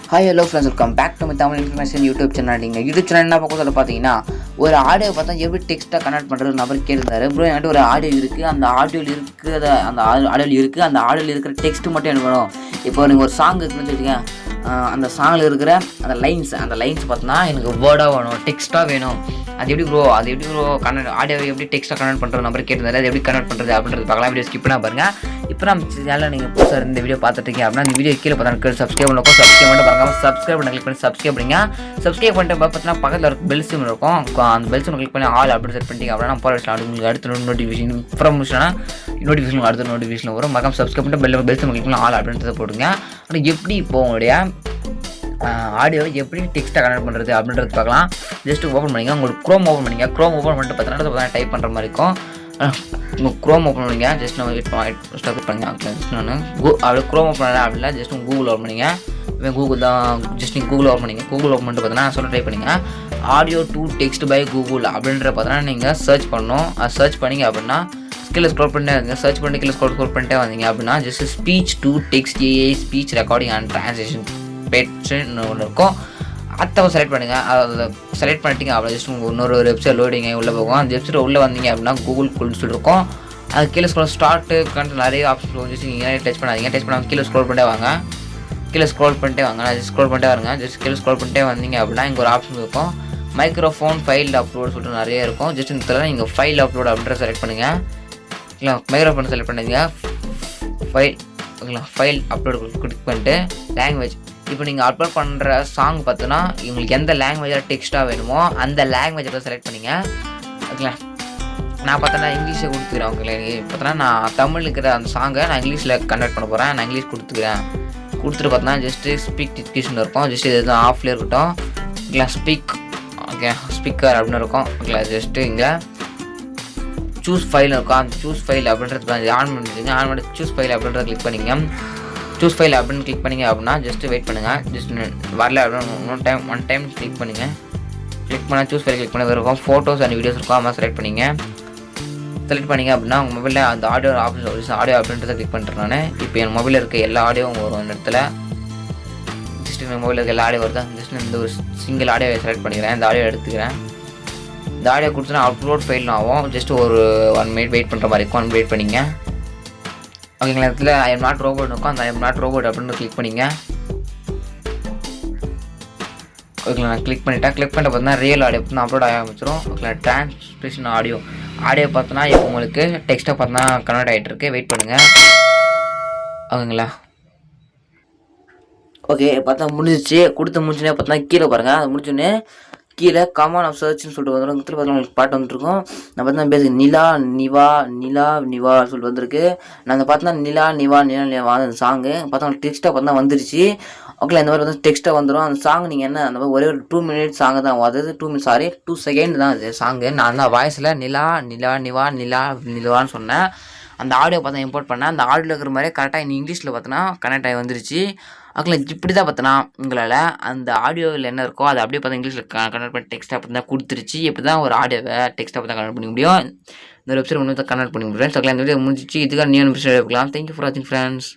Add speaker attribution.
Speaker 1: Hi hello friends, welcome back to my Tamil information YouTube channel. நீங்கள் YouTube channel என்ன பக்கம் சொல்ல பார்த்தீங்கன்னா, ஒரு ஆடியோ பார்த்தா எப்படி டெக்ஸ்ட்டாக கனெக்ட் பண்ணுறது நபர் கேட்டிருந்தாரு. ப்ரோ என்கிட்ட ஒரு ஆடியோ இருக்குது, அந்த ஆடியோவில் இருக்குது, அந்த ஆடியோவில் இருக்கிற டெக்ஸ்ட்டு மட்டும் எனக்கு வேணும். இப்போ நீங்கள் ஒரு சாங் இருக்குன்னு வச்சுக்கோங்க, அந்த சாங்கில் இருக்கிற அந்த லைன்ஸ் பார்த்தோன்னா எனக்கு வேர்டாக வேணும், டெக்ஸ்ட்டாக வேணும். அது எப்படி ப்ரோ கனெக்ட் ஆடியோ எப்படி டெக்ஸ்ட்டாக கனெக்ட் பண்ணுறது நம்பர் கேட்டிருந்தாரு. அது எப்படி கனெக்ட் பண்ணுறது அப்படின்றது பார்க்கலாம். வீடியோ ஸ்கிப் பண்ணால் பாருங்கள். இப்போ நம்ம சேனலில் நீங்கள் புதுசாக இந்த வீடியோ பார்த்துட்டீங்க அப்படின்னா இந்த வீடியோ கீழே பார்த்தா சப்ஸ்கிரைப் பண்ணி பாருங்கள். சப்ஸ்கிரைப் பண்ணி கிளிக் பண்ணி சப்ஸ்கிரைப் பண்ணிட்டு பார்த்தீங்கன்னா பக்கத்தில் ஒரு பெல் சிம் இருக்கும். அந்த பெல் சிம் கிளிக் பண்ணி ஆல் அப்படி செட் பண்ணிட்டீங்க அப்படின்னா போகிற விஷயம் உங்களுக்கு அடுத்த நோட்டிஃபிகேஷன் அடுத்த நோட்டிஃபிகேஷன் வரும். மறக்காம சப்ஸ்கிரைப் பண்ணிட்டு பெல் சிம் கிளிக் பண்ணி ஆல் அப்படின்றத போடுங்க. ஆனால் எப்படி இப்போ உங்களுடைய ஆடியோவை எப்படி டெக்ஸ்ட்டாக கனெக்ட் பண்ணுறது அப்படின்றது பார்க்கலாம். ஜஸ்ட்டு ஓப்பன் பண்ணிங்க, உங்களுக்கு க்ரோம் ஓப்பன் பண்ணிங்க. க்ரோம் ஓப்பன் பண்ணிட்டு பார்த்தீங்கன்னா டைப் பண்ணுற மாதிரி இருக்கும். உங்கள் க்ரோம் ஓப்பன் பண்ணிங்க. ஜஸ்ட் நம்ம ஸ்டார்ட் பண்ணிங்க. நான் அப்படி க்ரோம் ஓப்பன் பண்ணல அப்படின்னா ஜஸ்ட் உங்கள் கூகுள் ஓப்பன் பண்ணிங்க. இப்போ கூகுள் தான், ஜஸ்ட் நீங்கள் கூகுள் ஓப்பன் பண்ணிங்க. கூகுள் ஓப்பன் பண்ணிட்டு பார்த்தீங்கன்னா சொல்ல டைப் பண்ணிங்க audio to text by Google அப்படின்ற பார்த்தீங்கன்னா நீங்கள் சர்ச் பண்ணணும். அது சர்ச் பண்ணிங்க அப்படின்னா கீழே ஸ்க்ரோல் பண்ணிட்டே வந்தீங்க. சர்ச் பண்ணி கீழே ஸ்க்ரோல் பண்ணிட்டே வந்தீங்க அப்படின்னா just speech to text AI speech recording and translation பேட்ஸ்ன்னு ஒன்று இருக்கும். அதை செலக்ட் பண்ணுங்கள். அதை செலக்ட் பண்ணிட்டீங்க அப்படின்னா ஜஸ்ட் உங்கள் இன்னொரு வெப்சைட் லோடிங்க உள்ளே போகும். அந்த வெப்சைட் உள்ளே வந்தீங்க அப்படின்னா கூகுள் சொல்லிட்டு இருக்கும். அது கீழே ஸ்டார்ட்டு நிறைய ஆப்ஷன் ஜஸ்ட் நீங்கள் டச் பண்ணாதீங்க. டச் பண்ணாமல் கீழே ஸ்க்ரோல் பண்ணிட்டே வாங்க. நான் ஸ்க்ரோல் பண்ணிட்டே வருங்க. ஜஸ்ட் கீழே ஸ்க்ரோல் பண்ணிட்டே வந்தீங்க அப்படின்னா இங்கே ஒரு ஆப்ஷன் இருக்கும், மைக்ரோஃபோன் ஃபைல் அப்லோட் சொல்லிட்டு நிறைய இருக்கும். ஜஸ்ட் இந்த தடவை நீங்கள் ஃபைல் அப்லோட் அப்படின்ற செலக்ட் பண்ணுங்கள். இல்லை மைக்ரோஃபோன் செலக்ட் பண்ணுங்க. ஃபைல் அப்லோட் கிளிக் பண்ணிட்டு லாங்குவேஜ், இப்போ நீங்கள் அப்லோட் பண்ணுற சாங் பார்த்தோன்னா உங்களுக்கு எந்த லாங்குவேஜில் டெக்ஸ்ட்டாக வேணுமோ அந்த லாங்குவேஜை செலக்ட் பண்ணிங்க. ஓகேங்களா, நான் பார்த்தோன்னா இங்கிலீஷை கொடுத்துக்கிறேன். உங்களுக்கு பார்த்தோன்னா நான் தமிழ் இருக்கிற அந்த சாங்கை நான் இங்கிலீஷில் கன்வெர்ட் பண்ண போகிறேன். நான் இங்கிலீஷ் கொடுத்துட்டு பார்த்தோன்னா ஜஸ்ட்டு ஸ்பீக் டிஸ்கிரிப்ஷன் இருக்கும். ஜஸ்ட் இது தான் ஆஃப்லேயே இருக்கட்டும். ஓகேங்களா, ஸ்பீக்கர் அப்படின்னு இருக்கும். ஓகேங்களா, ஜஸ்ட்டு இங்கே சூஸ் ஃபைல் இருக்கும். அந்த சூஸ் ஃபைல் அப்படின்றது ஆன் பண்ணிடுங்க. ஆன் பண்ணி சூஸ் ஃபைல் அப்படின்றத கிளிக் பண்ணிங்க. சூஸ் ஃபைல் அப்படின்னு கிளிக் பண்ணிங்க அப்படின்னா ஜஸ்ட்டு வெயிட் பண்ணுங்கள். ஜஸ்ட் வரல அப்படின்னு ஒன் டைம் கிளிக் பண்ணுங்கள். கிளிக் பண்ணால் சூஸ் ஃபைல் கிளிக் பண்ண இருக்கும். ஃபோட்டோஸ் அண்ட் வீடியோஸ் இருக்கும். அம்மா செலக்ட் பண்ணிங்க அப்படின்னா உங்கள் மொபைலில் அந்த ஆடியோ ஆப்ஷன் ஆடியோ அப்படின்றத கிளிக் பண்ணுறேன் நான். இப்போ என் மொபைலில் இருக்க எல்லா ஆடியோவும் வரும் இந்த இடத்துல. ஜஸ்ட் என் மொபைலில் இருக்க எல்லா ஆடியோ வருது. ஜஸ்ட் இந்த ஒரு சிங்கிள் ஆடியோவை செலக்ட் பண்ணிக்கிறேன். இந்த ஆடியோ எடுத்துக்கிறேன். இந்த ஆடியோ கொடுத்தோன்னா அப்லோட் ஃபைல் ஆகும். ஜஸ்ட் ஒரு 1 மினிட் வெயிட் பண்ணுற மாதிரி இருக்கும். 1 மினிட் வெயிட் பண்ணிங்க. ஓகேங்களா, இடத்துல ஐ எம் நாட் ரோபோட் இருக்கும். அந்த ஐ எம் நாட் ரோபோட் அப்படின்னு கிளிக் பண்ணிங்க. ஓகேங்களா, நான் கிளிக் பண்ணிட்டேன். கிளிக் பண்ணிட்டு பார்த்தீங்கன்னா ரியல் ஆடியோ பார்த்தா அப்லோட் ஆக ஆரம்பிச்சிடும். ஓகேங்களா, டிரான்ஸ்லேஷன் ஆடியோ பார்த்தோன்னா இப்போ உங்களுக்கு டெக்ஸ்ட்டாக பார்த்தா கன்வெர்ட் ஆகிட்டு இருக்கு. வெயிட் பண்ணுங்கள். ஓகேங்களா, ஓகே பார்த்தா முடிஞ்சிச்சு. முடிஞ்சுனே பார்த்தா கீழே பாருங்கள். அது முடிஞ்சோடனே கீழே காமன் ஆஃப் சர்ச்னு சொல்லிட்டு வந்துடும். திருப்பி பார்த்தா உங்களுக்கு பாட்டு வந்துருக்கும். நான் பார்த்தா பேசுகிறேன் நிலா சொல்லிட்டு வந்திருக்கு. நாங்கள் பார்த்தா நிலா அந்த சாங்கு பார்த்தா டெக்ஸ்ட்டாக பார்த்தா வந்துருச்சு. ஓகே, இந்த மாதிரி வந்து டெக்ஸ்ட்டாக வந்துடும். அந்த சாங் நீங்கள் என்ன அந்த மாதிரி ஒரே ஒரு 2 மினிட் சாங்கு தான், அதாவது 2 செகண்ட் தான் அது சாங்கு. நான் தான் வாய்ஸில் நிலான்னு சொன்னேன். அந்த ஆடியோ பார்த்தா இம்போர்ட் பண்ணேன். அந்த ஆடியோவில் இருக்கிற மாதிரியே கரெக்டாக இங்கிலீஷில் பார்த்தோன்னா கனெக்ட் ஆகி வந்துருச்சு. ஓகே, இப்படி தான் பார்த்தோன்னா உங்களால் அந்த ஆடியோவில் என்ன இருக்கோ அதை அப்படியே பார்த்தா இங்கிலீஷில் கனெக்ட் பண்ணி டெக்ஸ்ட்டாக பார்த்தா கொடுத்துருச்சு. இப்படி தான் ஒரு ஆடியோவை டெக்ஸ்ட்டாக பார்த்தா கனெக்ட் பண்ண முடியும். இந்த வெப்சைட் ஒன்று தான் கனெக்ட் பண்ணி முடியும். ஃப்ரெண்ட்ஸ், ஓகே, இந்த வீடியோ முடிஞ்சிச்சு. இதுக்காக நியூ விஷயம் எடுக்கலாம். தேங்க்யூ ஃபார் வாட்சிங் ஃப்ரெண்ட்ஸ்.